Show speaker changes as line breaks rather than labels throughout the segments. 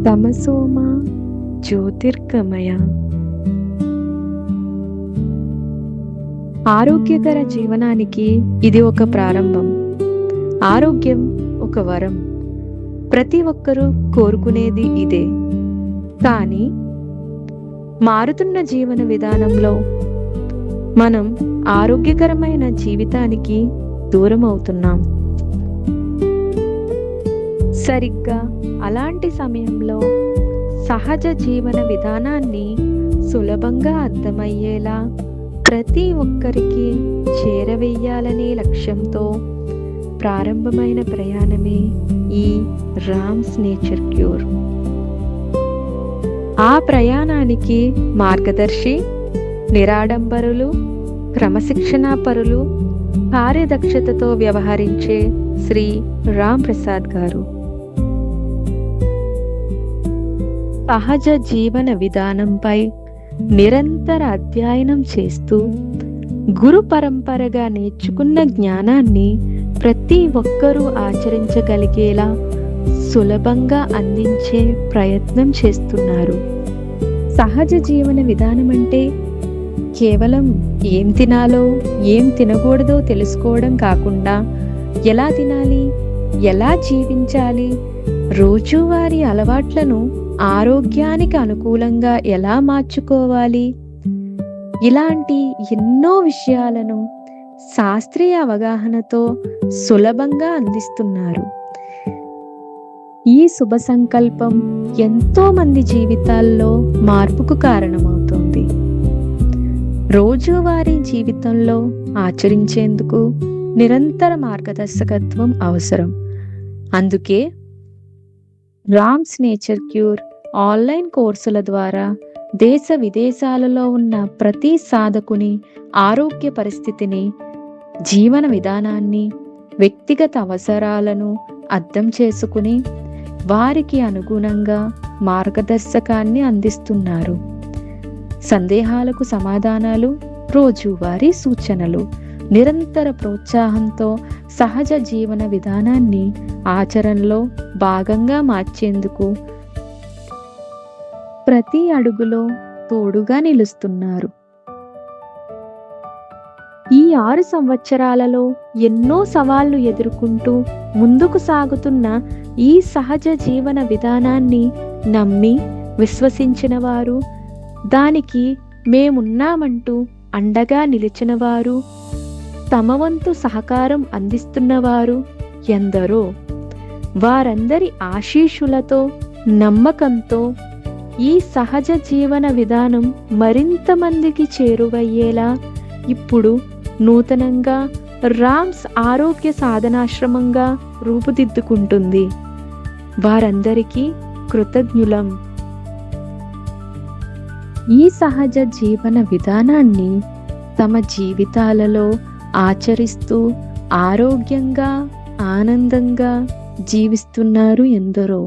తమసోమ జ్యోతిర్గమయ. ఆరోగ్యకర జీవనానికి ఇది ఒక ప్రారంభం. ఆరోగ్యం ఒక వరం. ప్రతి ఒక్కరూ కోరుకునేది ఇదే. కానీ మారుతున్న జీవన విధానంలో మనం ఆరోగ్యకరమైన జీవితానికి దూరం అవుతున్నాం. సరిగ్గా అలాంటి సమయంలో సహజ జీవన విధానాన్ని సులభంగా అర్థమయ్యేలా ప్రతి ఒక్కరికి చేరవేయాలనే లక్ష్యంతో ప్రారంభమైన ప్రయాణమే ఈ రామ్స్ నేచర్ క్యూర్. ఆ ప్రయాణానికి మార్గదర్శి, నిరాడంబరులు, క్రమశిక్షణాపరులు, కార్యదక్షతతో వ్యవహరించే శ్రీ రామ్ ప్రసాద్ గారు. సహజ జీవన విధానంపై నిరంతర అధ్యయనం చేస్తూ గురు పరంపరగా నేర్చుకున్న జ్ఞానాన్ని ప్రతి ఒక్కరూ ఆచరించగలిగేలా సులభంగా అందించే ప్రయత్నం చేస్తున్నారు. సహజ జీవన విధానం అంటే కేవలం ఏం తినాలో ఏం తినకూడదో తెలుసుకోవడం కాకుండా ఎలా తినాలి, ఎలా జీవించాలి, రోజువారీ అలవాట్లను ఆరోగ్యానికి అనుకూలంగా ఎలా మార్చుకోవాలి, ఇలాంటి ఎన్నో విషయాలను శాస్త్రీయ అవగాహనతో సులభంగా అందిస్తున్నారు. ఈ శుభ సంకల్పం ఎంతో మంది జీవితాల్లో మార్పుకు కారణమవుతుంది. రోజువారీ జీవితంలో ఆచరించేందుకు నిరంతర మార్గదర్శకత్వం అవసరం. అందుకే రామ్స్ నేచర్ క్యూర్ ఆన్లైన్ కోర్సుల ద్వారా దేశ విదేశాలలో ఉన్న ప్రతి సాధకుని ఆరోగ్య పరిస్థితిని, జీవన విధానాన్ని, వ్యక్తిగత అవసరాలను అర్థం చేసుకుని వారికి అనుగుణంగా మార్గదర్శకాన్ని అందిస్తున్నారు. సందేహాలకు సమాధానాలు, రోజువారీ సూచనలు, నిరంతర ప్రోత్సాహంతో సహజ జీవన విధానాన్ని ఆచరణలో భాగంగా మార్చేందుకు ప్రతి అడుగులో తోడుగా నిలుస్తున్నారు. ఈ 6 సంవత్సరాలలో ఎన్నో సవాళ్లు ఎదుర్కొంటూ ముందుకు సాగుతున్న ఈ సహజ జీవన విధానాన్ని నమ్మి విశ్వసించిన వారు, దానికి మేమున్నామంటూ అండగా నిలిచిన వారు, తమ వంతు సహకారం అందిస్తున్నవారు ఎందరో. వారందరి ఆశీస్సులతో, నమ్మకంతో ఈ సహజ జీవన విధానం మరింత మందికి చేరువయ్యేలా ఇప్పుడు నూతనంగా రామ్స్ ఆరోగ్య సాధనాశ్రమంగా రూపుదిద్దుకుంటుంది. వారందరికీ కృతజ్ఞులం. ఈ సహజ జీవన విధానాన్ని తమ జీవితాలలో ఆచరిస్తూ ఆరోగ్యంగా, ఆనందంగా జీవిస్తున్నారు ఎందరో.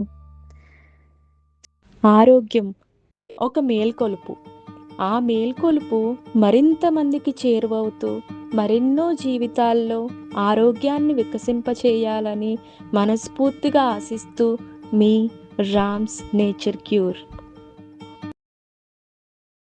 ఆరోగ్యం ఒక మేల్కొలుపు. ఆ మేల్కొలుపు మరింత మందికి చేరువవుతూ మరెన్నో జీవితాల్లో ఆరోగ్యాన్ని వికసింపచేయాలని మనస్ఫూర్తిగా ఆశిస్తూ మీ రామ్స్ నేచర్ క్యూర్.